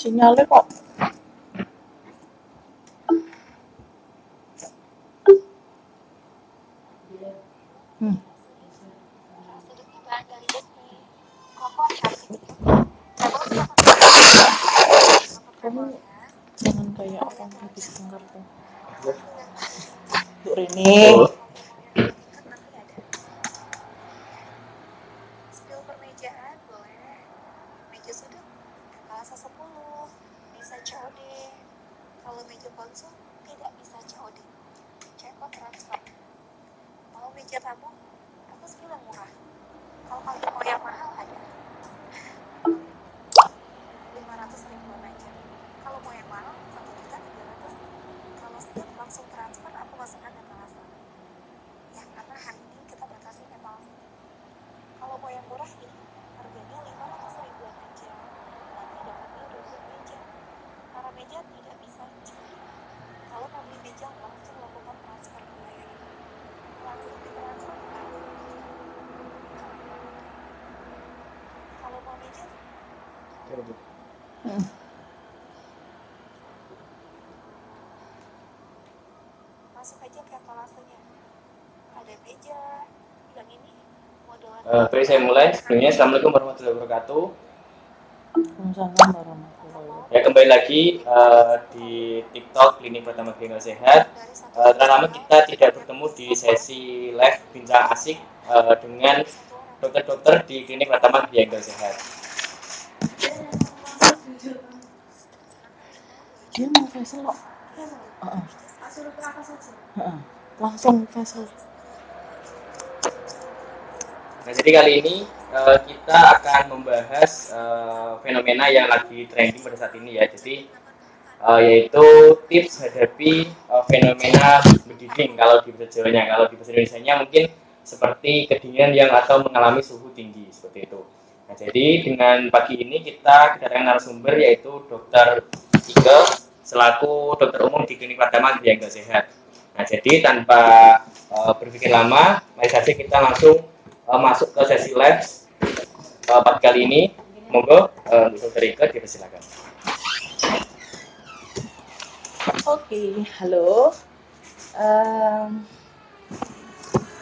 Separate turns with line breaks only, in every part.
Sinyalnya kok kamu jangan kayak apa habis dengar tuh. Untuk Rini.
Spill permejaan boleh. Meja sudut kelas 10 bisa COD. Kalau meja konsol tidak bisa COD. Cekot transfer. Mau meja tamu? Aku bilang murah. Kalau kalian mau yang mahal ada. 500.000 aja. Kalau mau yang mahal 1.300.000. Kalau skip langsung transfer aku masukkan data langsung. Ya karena hari ini kita batasi memang. Kalau mau yang murah nih harganya 500.000 aja. Nanti dapatnya 20 meja. Para meja tidak bisa COD. Kalau mau beli meja langsung lakukan transfer dulu. Langsung ditransfer. Kalau mau meja masuk aja ke etalasenya. Ada meja yang ini modelan.
Baik, saya mulai. Sebelumnya, Assalamualaikum warahmatullahi wabarakatuh.
Waalaikumsalam warahmatullahi wabarakatuh.
Ya, kembali lagi di TikTok Klinik Pertama Klinik Sehat. Telah lama kita tidak bertemu di sesi live bincang asik dengan dokter-dokter di Klinik Pertama Klinik Sehat.
Dia mau facial kok. Langsung facial.
Nah, jadi kali ini kita akan membahas fenomena yang lagi trending pada saat ini ya. Jadi yaitu tips hadapi fenomena bediding kalau di bahasa Jawanya. Kalau di bahasa Indonesianya mungkin seperti kedinginan yang atau mengalami suhu tinggi seperti itu. Nah, jadi dengan pagi ini kita kedatangan narasumber yaitu Dr. Ike selaku dokter umum di Klinik Pratama Biangga Sehat. Nah, jadi tanpa berpikir lama, mari saja kita langsung masuk ke sesi live pada kali ini. Monggo Dr. Ike dipersilakan.
Oke, halo.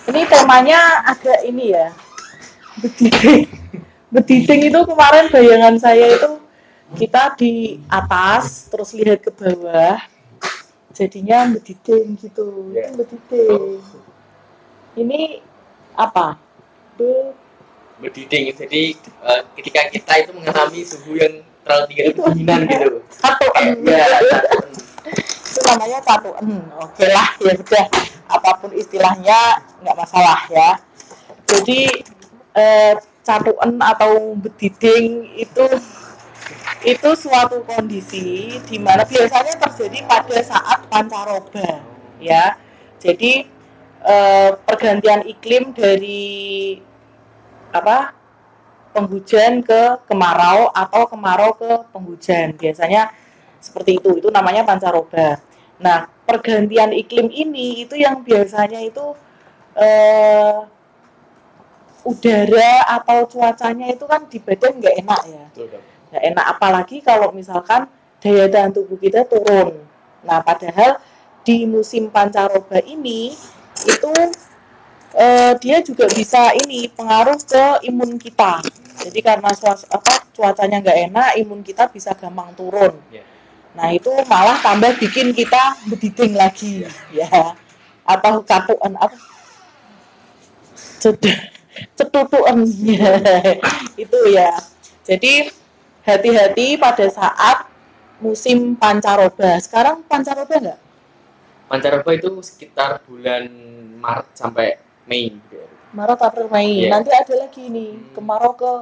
Ini temanya agak ini ya. Bediding itu kemarin bayangan saya itu kita di atas terus lihat ke bawah jadinya bediding gitu. Itu bediding. Ini apa?
Bediding. Jadi ketika kita itu mengalami suhu yang terlalu tinggi kedinginan gitu.
Catuan. Itu namanya catuan. Oke lah, ya sudah. Apapun istilahnya nggak masalah ya. Jadi catuan atau bediding itu suatu kondisi di mana biasanya terjadi pada saat pancaroba ya. Jadi pergantian iklim dari penghujan ke kemarau atau kemarau ke penghujan, biasanya seperti itu namanya pancaroba. Nah, pergantian iklim ini itu yang biasanya itu udara atau cuacanya itu kan di badan nggak enak ya. Nggak enak, apalagi kalau misalkan daya tahan tubuh kita turun. Nah, padahal di musim pancaroba ini itu dia juga bisa pengaruh ke imun kita. Jadi karena cuacanya nggak enak, imun kita bisa gampang turun. Nah, itu malah tambah bikin kita bediding lagi ya. Atau catuan cetutuan itu ya. Jadi hati-hati pada saat musim pancaroba. Sekarang pancaroba nggak?
Pancaroba itu sekitar bulan Maret sampai Mei.
Maret, April, Mei.
Yeah.
Nanti ada lagi nih kemarau ke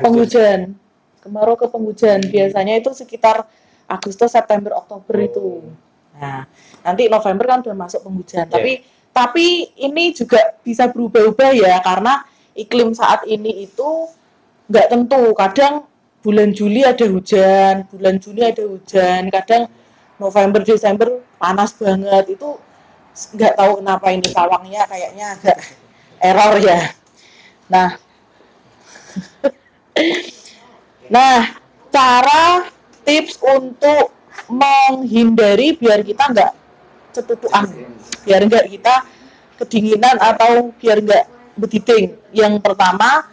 penghujan. Kemarau ke penghujan biasanya itu sekitar Agustus, September, Oktober itu. Nah, nanti November kan udah masuk penghujan. Yeah. Tapi ini juga bisa berubah-ubah ya, karena iklim saat ini itu nggak tentu. Kadang bulan Juli ada hujan, bulan Juni ada hujan, kadang November, Desember panas banget. Itu nggak tahu kenapa ini pawangnya kayaknya agak error ya. Nah, cara tips untuk menghindari biar kita nggak cetutuan, biar nggak kita kedinginan atau biar nggak bediting. Yang pertama,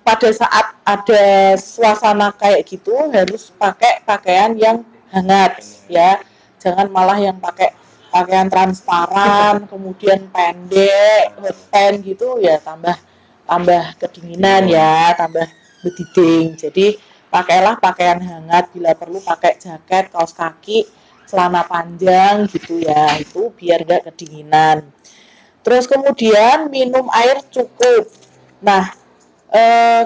pada saat ada suasana kayak gitu harus pakai pakaian yang hangat ya, jangan malah yang pakai pakaian transparan kemudian pendek hot pants gitu ya, tambah kedinginan ya, tambah bediting. Jadi pakailah pakaian hangat, bila perlu pakai jaket, kaos kaki, celana panjang gitu ya, itu biar gak kedinginan. Terus kemudian minum air cukup. Nah,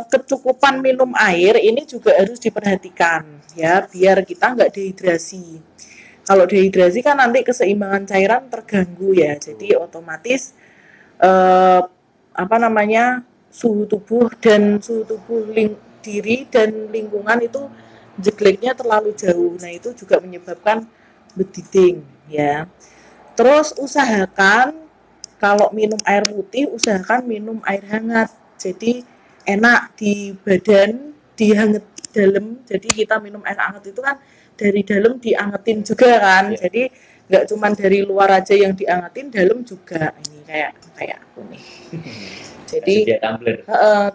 kecukupan minum air ini juga harus diperhatikan ya, biar kita nggak dehidrasi. Kalau dehidrasi kan nanti keseimbangan cairan terganggu ya, jadi otomatis suhu tubuh diri dan lingkungan itu jeleknya terlalu jauh. Nah, itu juga menyebabkan bediting ya. Terus usahakan kalau minum air putih, usahakan minum air hangat. Jadi enak di badan, dihangat dalam. Jadi kita minum air hangat itu kan dari dalam diangetin juga kan. Jadi nggak cuma dari luar aja yang diangetin, dalam juga. Ini kayak aku nih. Jadi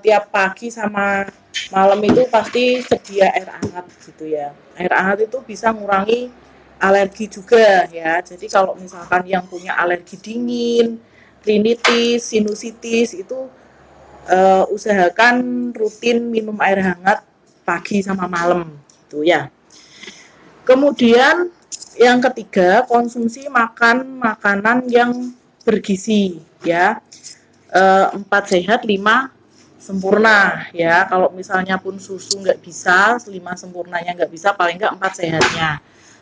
tiap pagi sama malam itu pasti sedia air hangat gitu ya. Air hangat itu bisa ngurangi alergi juga ya. Jadi kalau misalkan yang punya alergi dingin, rinitis, sinusitis itu usahakan rutin minum air hangat pagi sama malam gitu ya. Kemudian yang ketiga, konsumsi makanan yang bergizi ya. 4 sehat 5 sempurna ya. Kalau misalnya pun susu nggak bisa, 5 sempurnanya nggak bisa, paling nggak 4 sehatnya.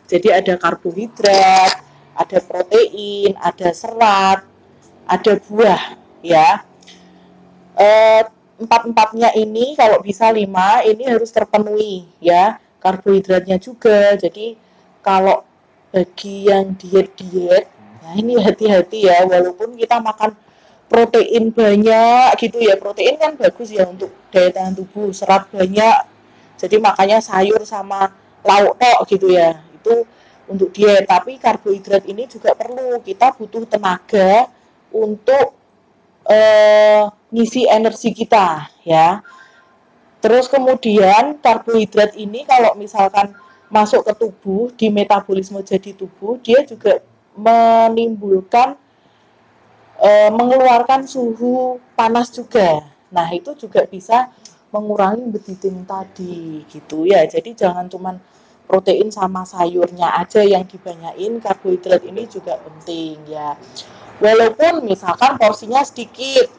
Jadi ada karbohidrat, ada protein, ada serat, ada buah ya. Empat-empatnya ini kalau bisa 5 ini harus terpenuhi ya. Karbohidratnya juga. Jadi kalau bagi yang diet, nah ini hati-hati ya, walaupun kita makan protein banyak gitu ya, protein kan bagus ya untuk daya tahan tubuh, serat banyak, jadi makanya sayur sama lauk tok gitu ya, itu untuk diet. Tapi karbohidrat ini juga perlu, kita butuh tenaga untuk ngisi energi kita ya. Terus kemudian karbohidrat ini kalau misalkan masuk ke tubuh, di metabolisme jadi tubuh, dia juga menimbulkan mengeluarkan suhu panas juga. Nah, itu juga bisa mengurangi bediting tadi gitu ya. Jadi jangan cuman protein sama sayurnya aja yang dibanyain, karbohidrat ini juga penting ya. Walaupun misalkan porsinya sedikit,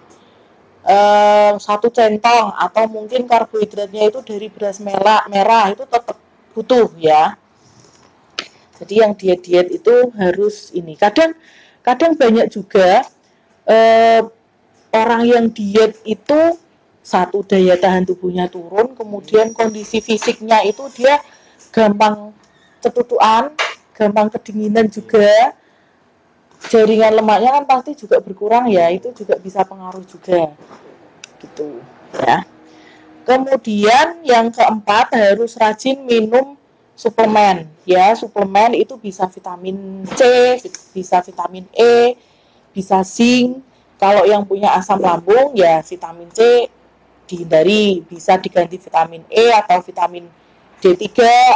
1 centong atau mungkin karbohidratnya itu dari beras merah itu tetap butuh ya. Jadi yang diet itu harus ini. Kadang banyak juga orang yang diet itu, satu, daya tahan tubuhnya turun, kemudian kondisi fisiknya itu dia gampang cetutuan, gampang kedinginan juga, jaringan lemaknya kan pasti juga berkurang ya, itu juga bisa pengaruh juga gitu ya. Kemudian yang keempat, harus rajin minum suplemen ya. Suplemen itu bisa vitamin C, bisa vitamin E, bisa zinc. Kalau yang punya asam lambung ya vitamin C dihindari, bisa diganti vitamin E atau vitamin D3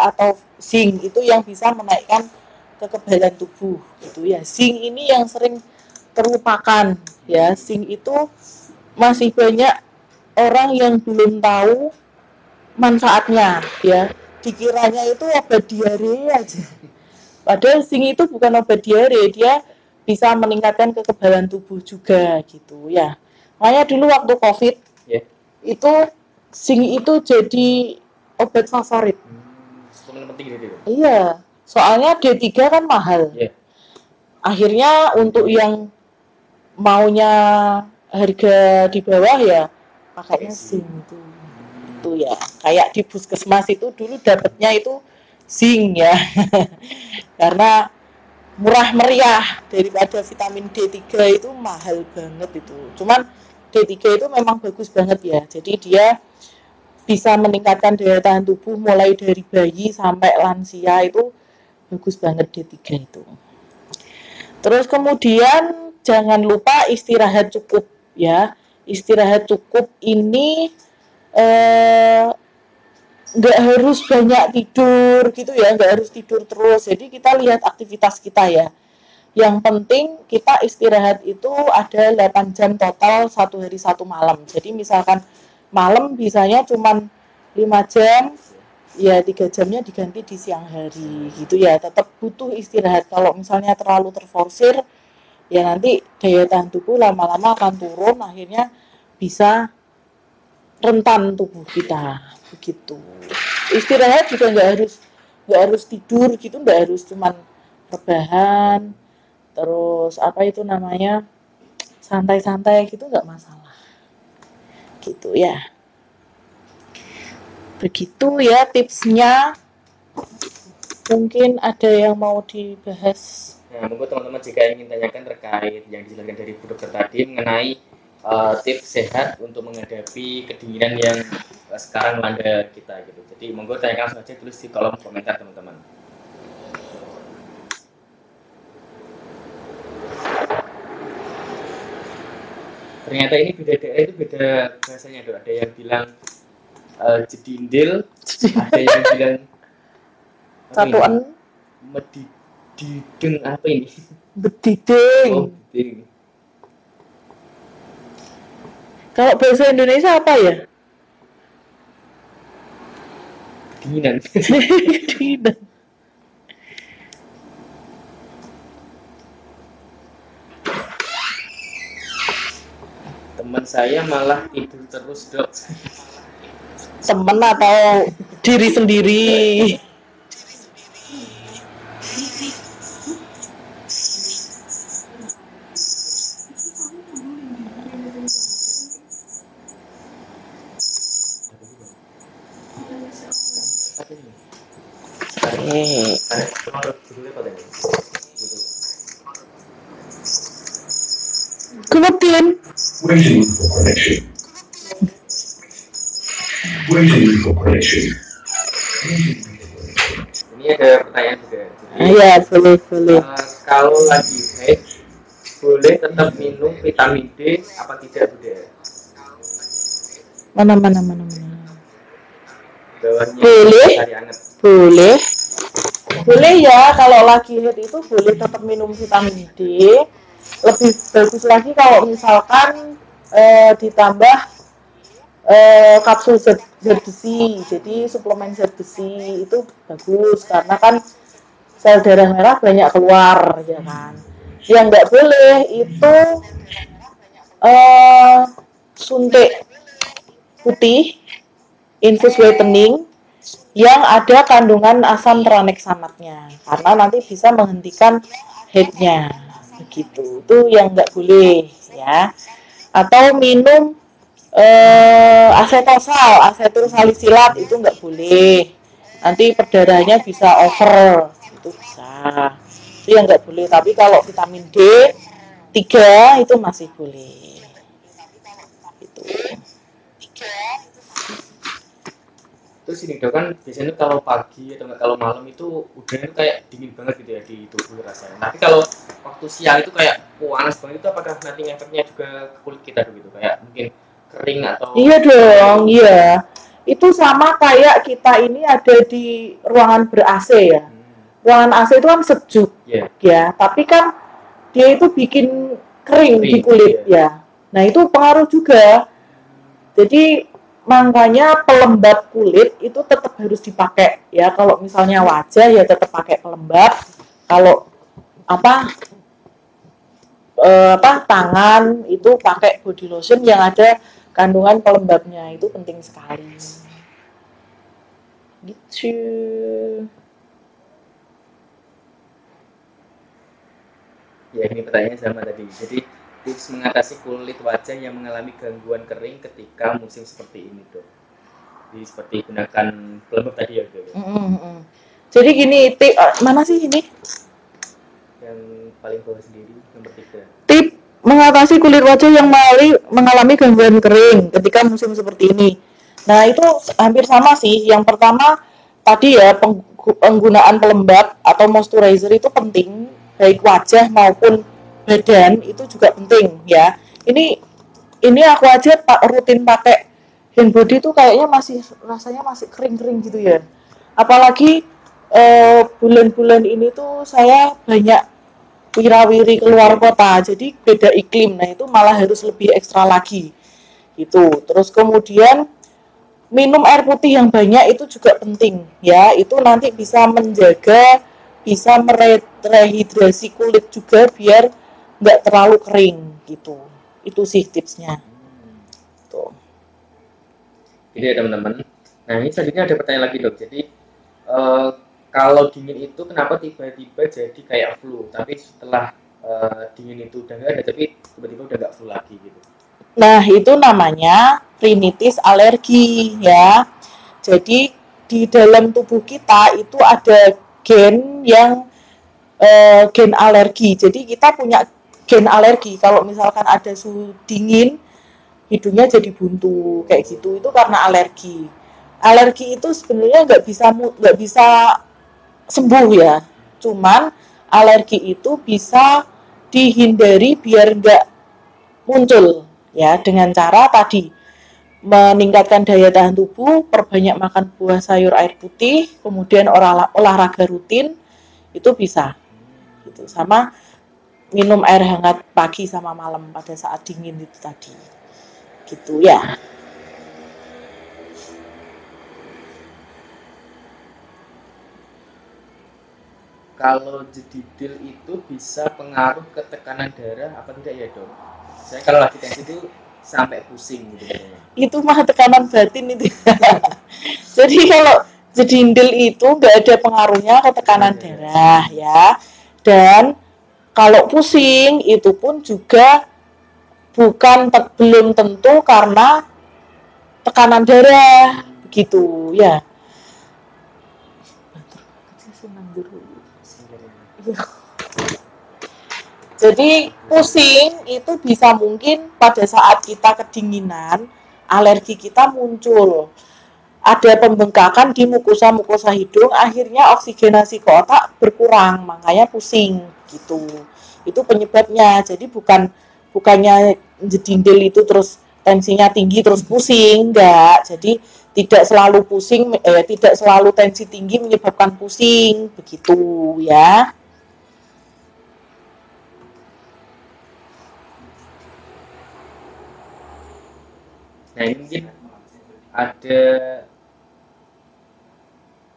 atau zinc, itu yang bisa menaikkan kekebalan tubuh gitu ya. Zinc ini yang sering terlupakan ya. Zinc itu masih banyak orang yang belum tahu manfaatnya ya. Dikiranya itu obat diare aja. Padahal zinc itu bukan obat diare, dia bisa meningkatkan kekebalan tubuh juga gitu ya. Makanya dulu waktu COVID itu zinc itu jadi obat favorit.
Suplemen penting gitu.
Iya, soalnya D3 kan mahal. Akhirnya untuk yang maunya harga di bawah ya pakainya zinc itu ya. Kayak di puskesmas itu dulu dapatnya itu zinc ya. Karena murah meriah daripada vitamin D3 itu mahal banget itu. Cuman D3 itu memang bagus banget ya. Jadi dia bisa meningkatkan daya tahan tubuh mulai dari bayi sampai lansia, itu bagus banget D3 itu. Terus kemudian jangan lupa istirahat cukup ya. Istirahat cukup ini nggak harus banyak tidur gitu ya, nggak harus tidur terus. Jadi kita lihat aktivitas kita ya. Yang penting kita istirahat itu ada 8 jam total 1 hari 1 malam. Jadi misalkan malam bisanya cuma 5 jam, ya 3 jamnya diganti di siang hari gitu ya. Tetap butuh istirahat. Kalau misalnya terlalu terforsir, ya nanti daya tahan tubuh lama-lama akan turun, akhirnya bisa rentan tubuh kita begitu. Istirahat juga nggak harus tidur gitu, nggak harus cuman rebahan, terus apa itu namanya, santai-santai gitu, nggak masalah gitu ya. Begitu ya tipsnya. Mungkin ada yang mau dibahas.
Nah, monggo teman-teman jika ingin tanyakan terkait yang dijelaskan dari Bu Dokter tadi mengenai tips sehat untuk menghadapi kedinginan yang sekarang melanda kita gitu. Jadi monggo tanyakan langsung aja, tulis di kolom komentar teman-teman. Ternyata ini beda daerah itu beda bahasanya, Dok. Ada yang bilang jedindil, ada yang bilang
Satuan
medideng apa ini?
bediding.
Oh, bediding.
Kalau bahasa Indonesia apa ya?
Kedinginan.
Kedinginan.
Teman saya malah tidur terus, Dok.
Temen atau diri sendiri? Kemudian
Waiting for connection. Waiting for connection.
Ini ada pertanyaan juga. Jadi,
iya, boleh.
kalau lagi haid, boleh tetap minum vitamin D apa tidak, Bunda?
Mana.
Bawahnya
Boleh.
cari anget.
Boleh ya, kalau lagi haid itu boleh tetap minum vitamin D. Lebih bagus lagi kalau misalkan ditambah kapsul zat besi. Jadi suplemen zat besi itu bagus karena kan sel darah merah banyak keluar ya kan. Yang nggak boleh itu suntik putih infus whitening yang ada kandungan asam tranexamatnya, karena nanti bisa menghentikan haidnya begitu. Itu yang nggak boleh ya. Atau minum asetul salisilat itu nggak boleh, nanti perdarahannya bisa over, itu bisa, itu yang nggak boleh. Tapi kalau vitamin D3 itu masih boleh itu.
Terus ini, Dok, kan biasanya kalau pagi atau kalau malam itu udaranya kayak dingin banget gitu ya di tubuh rasanya. Tapi kalau waktu siang itu kayak panas banget, itu apakah nanti efeknya juga ke kulit kita gitu, kayak mungkin kering atau?
Iya dong, iya. Itu sama kayak kita ini ada di ruangan ber-AC ya. Ruangan AC itu kan sejuk, ya. Tapi kan dia itu bikin kering di kulit ya. Nah itu pengaruh juga. Jadi makanya pelembab kulit itu tetap harus dipakai ya. Kalau misalnya wajah ya tetap pakai pelembab. Kalau tangan itu pakai body lotion yang ada kandungan pelembabnya, itu penting sekali. Gitu.
Ya, ini pertanyaannya sama tadi. Jadi tips mengatasi kulit wajah yang mengalami gangguan kering ketika musim seperti ini, Dok. Jadi seperti gunakan pelembab tadi ya, Dok.
Jadi gini, mana sih ini?
Yang paling bawah sendiri, nomor 3.
Tip mengatasi kulit wajah yang mengalami gangguan kering ketika musim seperti ini. Nah, itu hampir sama sih. Yang pertama tadi ya penggunaan pelembab atau moisturizer itu penting, baik wajah maupun badan itu juga penting ya. Ini aku aja rutin pakai hand body tuh kayaknya masih rasanya masih kering-kering gitu ya. Apalagi bulan-bulan ini tuh saya banyak wirawiri keluar kota, jadi beda iklim. Nah, itu malah harus lebih ekstra lagi gitu. Terus kemudian minum air putih yang banyak itu juga penting ya. Itu nanti bisa menjaga, bisa merehidrasi kulit juga biar nggak terlalu kering gitu. Itu sih tipsnya. Tuh.
Jadi ya teman-teman. Nah ini selanjutnya ada pertanyaan lagi dok. Jadi kalau dingin itu kenapa tiba-tiba jadi kayak flu? Tapi setelah dingin itu udah nggak ada, tapi tiba-tiba udah nggak flu lagi gitu.
Nah, itu namanya rinitis alergi ya. Jadi di dalam tubuh kita itu ada gen yang gen alergi. Jadi kita punya gen alergi. Kalau misalkan ada suhu dingin, hidungnya jadi buntu kayak gitu. Itu karena alergi. Alergi itu sebenarnya nggak bisa sembuh ya. Cuman alergi itu bisa dihindari biar nggak muncul ya dengan cara tadi meningkatkan daya tahan tubuh, perbanyak makan buah sayur air putih, kemudian olahraga rutin itu bisa gitu. Sama minum air hangat pagi sama malam pada saat dingin itu tadi gitu ya.
Kalau jedidil itu bisa pengaruh ke tekanan darah apa tidak ya dok? Saya kalau lagi tensi itu sampai pusing gitu.
Itu mah tekanan batin itu. Jadi kalau jedindil itu nggak ada pengaruhnya ke tekanan darah ya. Dan kalau pusing itu pun juga belum tentu karena tekanan darah begitu ya. Jadi pusing itu bisa mungkin pada saat kita kedinginan, alergi kita muncul. Ada pembengkakan di mukosa hidung, akhirnya oksigenasi ke otak berkurang, makanya pusing gitu. Itu penyebabnya. Jadi bukannya jedindil itu terus tensinya tinggi terus pusing, enggak. Jadi tidak selalu tidak selalu tensi tinggi menyebabkan pusing, begitu ya.
Nah ini mungkin ada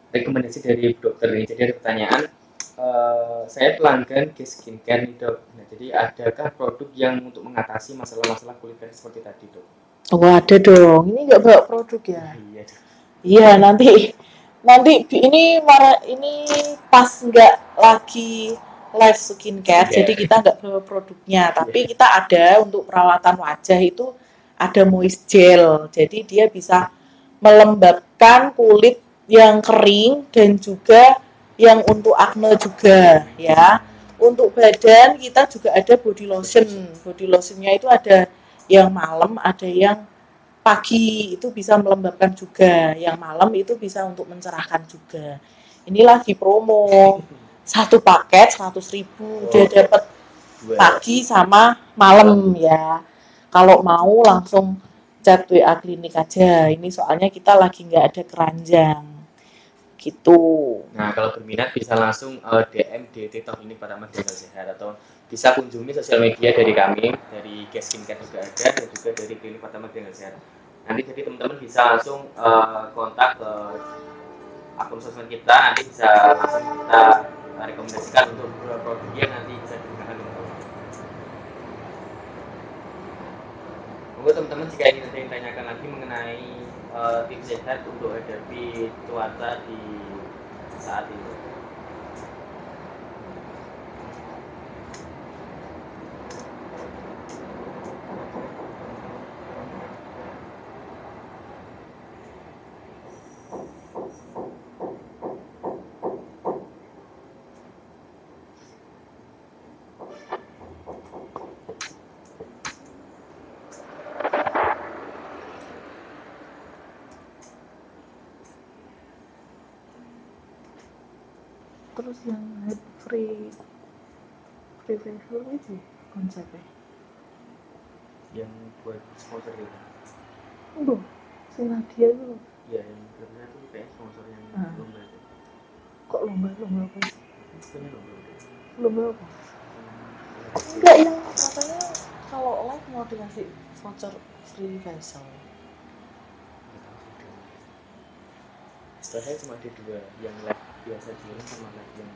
rekomendasi dari dokter ini. Jadi ada pertanyaan, saya pelanggan Ge Skincare nih dok. Nah jadi adakah produk yang untuk mengatasi masalah-masalah kulit kering seperti tadi dok?
Oh ada dong, ini nggak bawa produk ya?
Iya.
Iya nanti ini pas nggak lagi live skincare, jadi kita nggak bawa produknya, tapi kita ada untuk perawatan wajah itu ada moist gel, jadi dia bisa melembabkan kulit yang kering dan juga yang untuk acne juga ya. Untuk badan kita juga ada body lotionnya itu ada yang malam, ada yang pagi, itu bisa melembabkan juga, yang malam itu bisa untuk mencerahkan juga. Ini lagi promo, satu paket 100.000 dia dapat pagi sama malam ya. Kalau mau langsung chat WA klinik aja, ini soalnya kita lagi nggak ada keranjang gitu.
Nah kalau berminat bisa langsung DM di TikTok ini pada Dental Sehat, atau bisa kunjungi sosial media dari kami, dari Ge Skincare juga ada, dan juga dari Klinik Pertama Dental Sehat. Nanti jadi teman-teman bisa langsung kontak ke akun sosmed kita, nanti bisa langsung kita rekomendasikan untuk produk yang nanti bisa digunakan teman-teman. Monggo teman-teman jika ingin ada yang tanyakan lagi mengenai tips sehat untuk hadapi cuaca di saat ini.
Terus yang head free facial itu konsepnya.
Yang buat sponsor itu.
Aduh, si Nadia itu
Iya, yang benar itu kayak sponsor yang
Ah.
lomba itu.
kok lomba apa?
Bukannya lomba itu.
Lomba apa? Enggak, yang katanya kalau live mau dikasih voucher free facial.
Setelah saya cuma ada 2, yang live biasa jualan sama live yang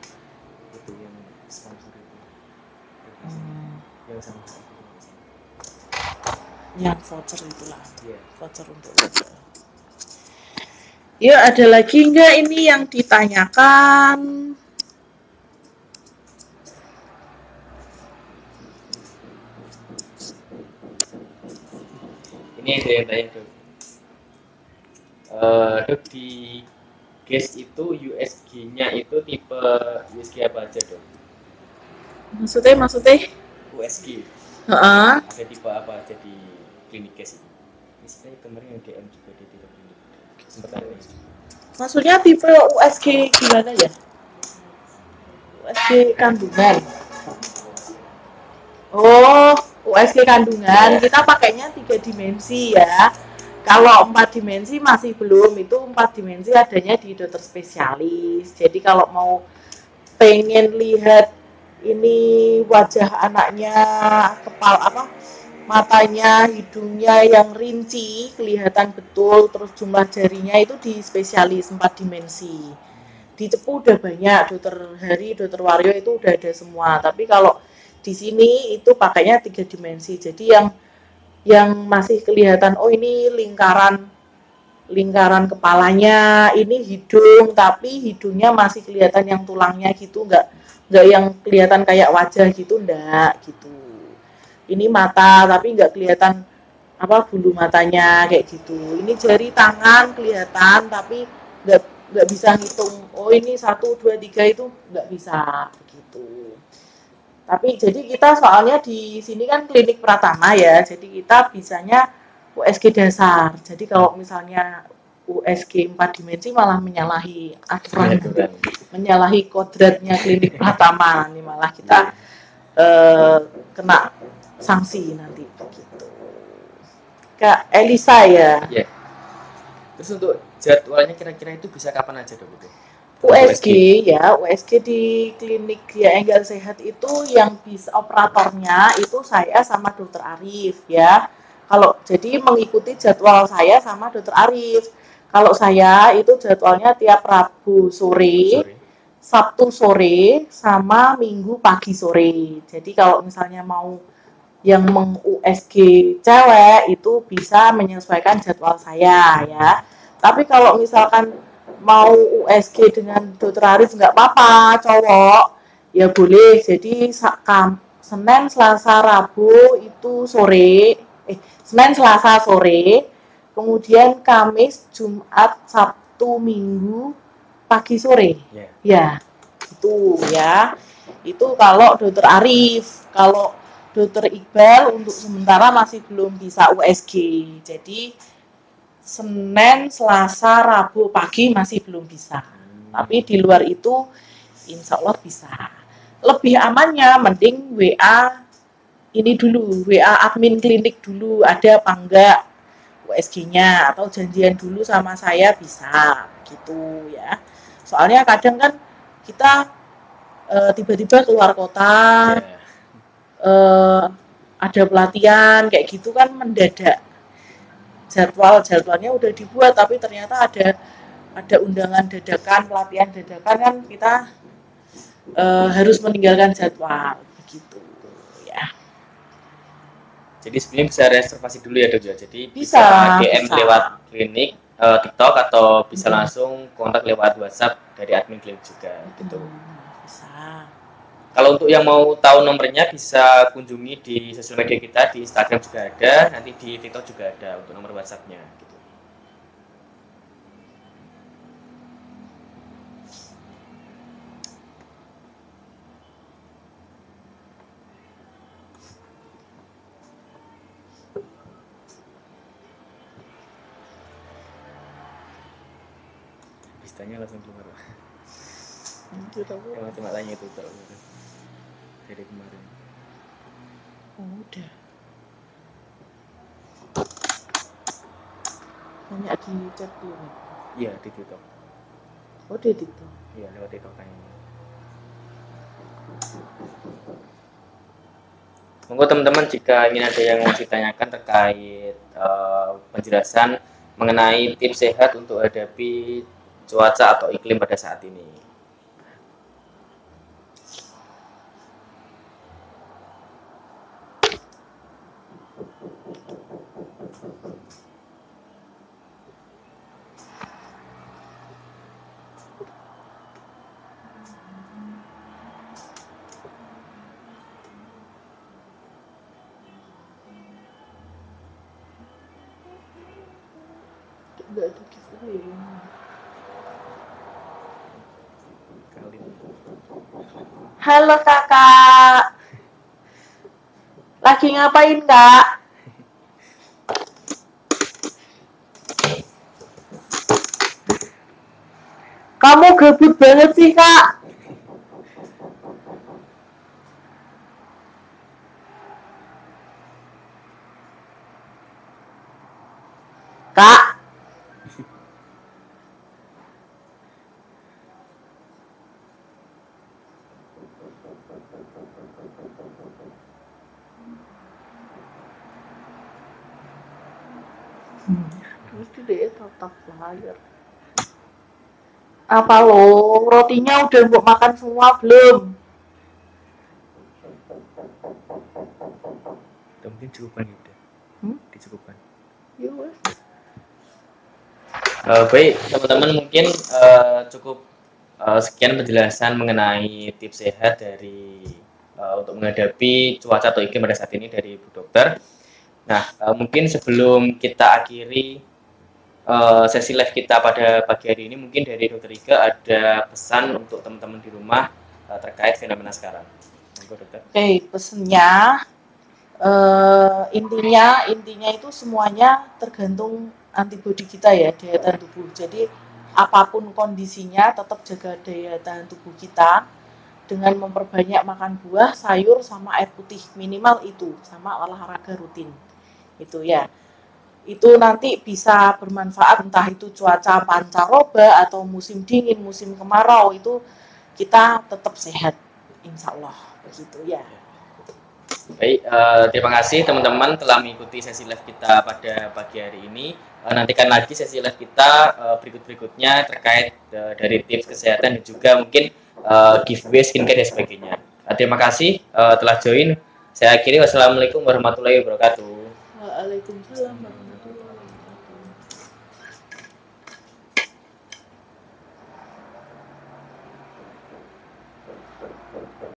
itu yang sponsor itu. Yang sama
Yang voucher itulah,
Iya.
voucher untuk lomba. Ya, ada lagi enggak ini yang ditanyakan?
Ini ada yang tanya Dok. Dok, di case itu USG-nya itu tipe USG apa aja Dok?
Maksudnya?
USG
Heeh.
ada tipe apa aja di klinik case itu? Ini sebenarnya kemarin yang DM juga di tipe klinik. Sempat ada ya?
Maksudnya tipe USG gimana ya? USG kandungan. Oh, USG kandungan kita pakainya 3 dimensi ya. Kalau 4 dimensi masih belum, itu 4 dimensi adanya di dokter spesialis. Jadi kalau mau pengen lihat ini wajah anaknya, kepala matanya, hidungnya yang rinci, kelihatan betul, terus jumlah jarinya itu di spesialis 4 dimensi. Di Cepu udah banyak, dokter Hari, dokter Waryo itu udah ada semua. Tapi kalau di sini itu pakainya 3 dimensi. Jadi yang masih kelihatan, oh ini lingkaran kepalanya, ini hidung, tapi hidungnya masih kelihatan yang tulangnya gitu, nggak yang kelihatan kayak wajah gitu, enggak gitu. Ini mata tapi nggak kelihatan bulu matanya kayak gitu. Ini jari tangan kelihatan tapi nggak bisa ngitung. Oh ini 1, 2, 3 itu nggak bisa begitu. Tapi jadi kita soalnya di sini kan klinik Pratama ya, jadi kita bisanya USG dasar. Jadi kalau misalnya USG 4 dimensi malah menyalahi aturan, menyalahi kodratnya klinik Pratama. Ini malah kita kena sanksi nanti begitu. Kak Elisa ya.
Iya. Terus untuk jadwalnya kira-kira itu bisa kapan aja Dok?
USG ya, USG di klinik ya Enggal Sehat itu yang bisa operatornya itu saya sama dokter Arif ya. Kalau jadi mengikuti jadwal saya sama dokter Arif. Kalau saya itu jadwalnya tiap Rabu sore, Sabtu sore, sama Minggu pagi sore. Jadi kalau misalnya mau yang meng-USG cewek itu bisa menyesuaikan jadwal saya ya. Tapi kalau misalkan mau USG dengan dokter Arif nggak apa-apa, cowok ya boleh. Jadi Senin, Selasa, Rabu itu sore, Senin, Selasa sore, kemudian Kamis, Jumat, Sabtu, Minggu pagi sore. Ya, itu ya. Itu kalau dokter Arif. Kalau dokter Iqbal untuk sementara masih belum bisa USG. Jadi Senin, Selasa, Rabu pagi masih belum bisa. Tapi di luar itu insya Allah bisa. Lebih amannya mending WA ini dulu, WA admin klinik dulu, ada apa enggak USG-nya, atau janjian dulu sama saya bisa gitu ya. Soalnya kadang kan kita tiba-tiba keluar kota, ada pelatihan kayak gitu kan mendadak. Jadwalnya udah dibuat tapi ternyata ada undangan dadakan, pelatihan dadakan kan kita harus meninggalkan jadwal begitu ya.
Jadi sebenarnya bisa reservasi dulu ya Dok ya. Jadi
bisa
DM lewat klinik, TikTok, atau bisa langsung kontak lewat WhatsApp dari admin klinik juga gitu.
Bisa.
Kalau untuk yang mau tahu nomornya bisa kunjungi di sosial media kita, di Instagram juga ada, nanti di TikTok juga ada untuk nomor WhatsApp-nya gitu. Bisanya langsung keluar.
Itu tahu.
Emang cuma tanya itu tuh dari kemarin.
Oh, udah. Banyak di chat belum?
Iya di TikTok.
Oh, di TikTok.
Iya lewat TikTok kayaknya. Monggo teman-teman jika ingin ada yang mau ditanyakan terkait penjelasan mengenai tips sehat untuk hadapi cuaca atau iklim pada saat ini.
Enggak ada giveaway.
Kali
Halo kakak. Lagi ngapain kak? Kamu gabut banget sih kak. Kak. Mesti deh tatap layar. Apa lo? Rotinya udah mau makan semua belum?
atau mungkin cukupan ya udah. Dicukupan.
Ya wes.
Baik teman-teman mungkin cukup sekian penjelasan mengenai tips sehat dari untuk menghadapi cuaca atau iklim pada saat ini dari Bu Dokter. Nah mungkin sebelum kita akhiri sesi live kita pada pagi hari ini, mungkin dari Dokter Ika ada pesan untuk teman-teman di rumah terkait fenomena sekarang. Dokter.
Oke, pesennya intinya itu semuanya tergantung antibodi kita ya, daya tahan tubuh. Jadi apapun kondisinya tetap jaga daya tahan tubuh kita dengan memperbanyak makan buah, sayur sama air putih minimal itu, sama olahraga rutin. Itu ya. Itu nanti bisa bermanfaat entah itu cuaca pancaroba atau musim dingin, musim kemarau, itu kita tetap sehat. Insya Allah begitu ya.
Baik, terima kasih teman-teman telah mengikuti sesi live kita pada pagi hari ini. Nantikan lagi sesi live kita berikut-berikutnya terkait dari tips kesehatan dan juga mungkin giveaway skincare dan sebagainya. Terima kasih telah join. Saya akhiri, wassalamualaikum warahmatullahi wabarakatuh.
Waalaikumsalam.